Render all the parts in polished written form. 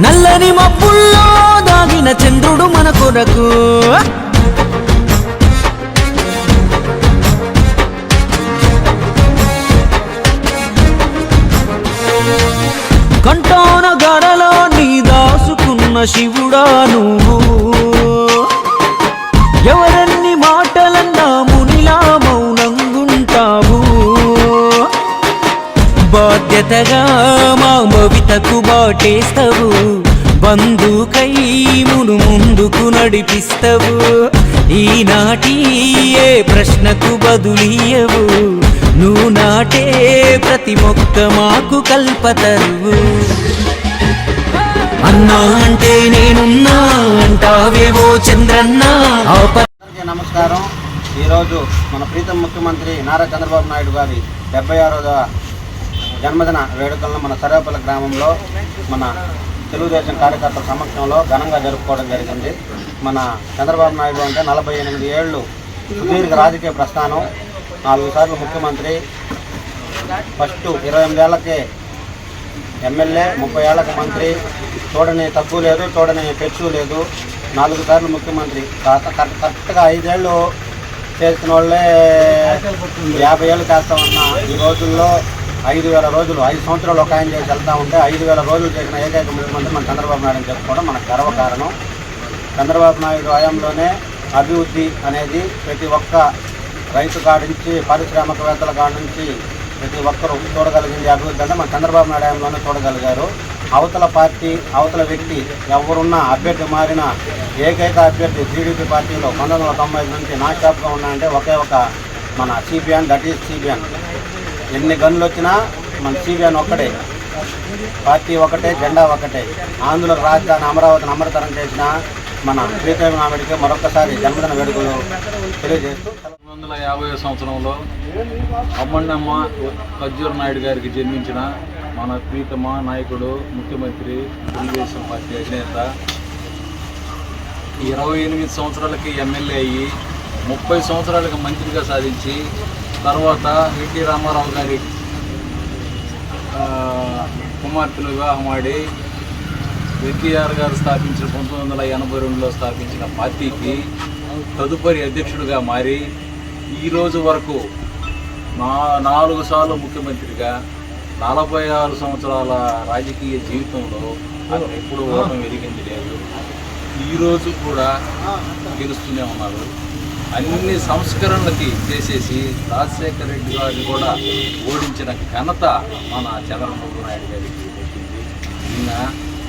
నల్లని మబ్బుల్లో దాగిన చంద్రుడు మన కొరకు, కంటాన గడలో నీ దాసుకున్న శివుడా నువ్వు, ఎవరన్ని మాటలన్నా మునిలా మౌనంగుంటావు, బాధ్యతగా మా భవితకు బాటేస్తావు, బంధుకై మును ముందుకు నడిపిస్తావు, ఈనాటి ఏ ప్రశ్నకు బదులియవు, నువ్వు నాటే ప్రతి మొక్క మాకు కల్పతరువు. అన్నా అంటే నేనున్నా అంటావేవో చంద్రన్నా. నమస్కారం. ఈరోజు మన ప్రీతం ముఖ్యమంత్రి నారా చంద్రబాబు నాయుడు గారి 76వ జన్మదిన వేడుకలను మన సర్వేపల్లి గ్రామంలో మన తెలుగుదేశం కార్యకర్తల సమక్షంలో ఘనంగా జరుపుకోవడం జరిగింది. మన చంద్రబాబు నాయుడు అంటే 48 ఏళ్ళు సుదీర్ఘ రాజకీయ ప్రస్థానం, 4 సార్లు ముఖ్యమంత్రి, ఫస్ట్ 28 ఏళ్లకే ఎమ్మెల్యే, 30 ఏళ్లకు మంత్రి, చూడని తక్కువ లేదు, చూడని పెచ్చు లేదు, 4 సార్లు ముఖ్యమంత్రి. కరెక్ట్గా 5 ఏళ్ళు చేసిన వాళ్ళే 50 ఏళ్ళు చేస్తామన్న ఈ రోజుల్లో 5,000 రోజులు, 5 సంవత్సరాలు ఒక ఆయన చేసి వెళ్తూ ఉంటే 5,000 రోజులు చేసిన ఏకైక ముఖ్యమంత్రి మన చంద్రబాబు నాయుడు అని చెప్పుకోవడం మనకు గర్వకారణం. చంద్రబాబు నాయుడు హయాంలోనే అభివృద్ధి అనేది ప్రతి ఒక్క రైతు కాడి నుంచి పారిశ్రామికవేత్తల కాడి నుంచి ప్రతి ఒక్కరూ చూడగలిగింది. అభివృద్ధి అంటే మన చంద్రబాబు నాయుడు హయాంలోనే చూడగలిగారు. అవతల పార్టీ, అవతల వ్యక్తి ఎవరున్నా అభ్యర్థి మారిన ఏకైక అభ్యర్థి టీడీపీ పార్టీలో 1995 నుంచి నా షాప్గా ఉన్నాయంటే ఒకే ఒక మన సిబిఎన్, దట్ ఈజ్ సిబిఎన్. ఎన్ని గన్నులు వచ్చినా మన సిబిఎన్ ఒక్కటే, పార్టీ ఒకటే, జెండా ఒకటే. ఆంధ్రుల రాజధాని అమరావతిని అమరతరం చేసిన మన ప్రీతం నాయుడికి మరొకసారి జన్మదిన వేడుకలు తెలియజేస్తూ 1950వ సంవత్సరంలో అమ్మన్నమ్మ ఖర్జూర్ నాయుడు గారికి జన్మించిన మన ప్రీతమ నాయకుడు, ముఖ్యమంత్రి, తెలుగుదేశం పార్టీ అధినేత, 28 సంవత్సరాలకి ఎమ్మెల్యే అయ్యి 30 సంవత్సరాలకు మంత్రిగా సాధించి తర్వాత ఎన్టీ రామారావు గారి కుమార్తెను వివాహమాడి ఎన్టీఆర్ గారు స్థాపించిన 1982లో స్థాపించిన పార్టీకి తదుపరి అధ్యక్షుడిగా మారి ఈరోజు వరకు 4 సార్లు ముఖ్యమంత్రిగా 46 సంవత్సరాల రాజకీయ జీవితంలో అతను ఎప్పుడూ ఓటమి ఎరిగింది లేదు. ఈరోజు కూడా గెలుస్తూనే ఉన్నారు. అన్ని సంస్కరణలకి చేసేసి రాజశేఖర రెడ్డి గారిని కూడా ఓడించిన ఘనత మన చంద్రబాబు నాయుడు గారికి దక్కింది. నిన్న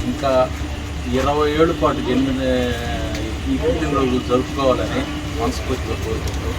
ఇంకా 20 ఏళ్ళ పాటు ఈ పుట్టినరోజు జరుపుకోవాలని మనస్ఫూర్తిగా కోరుకుంటూ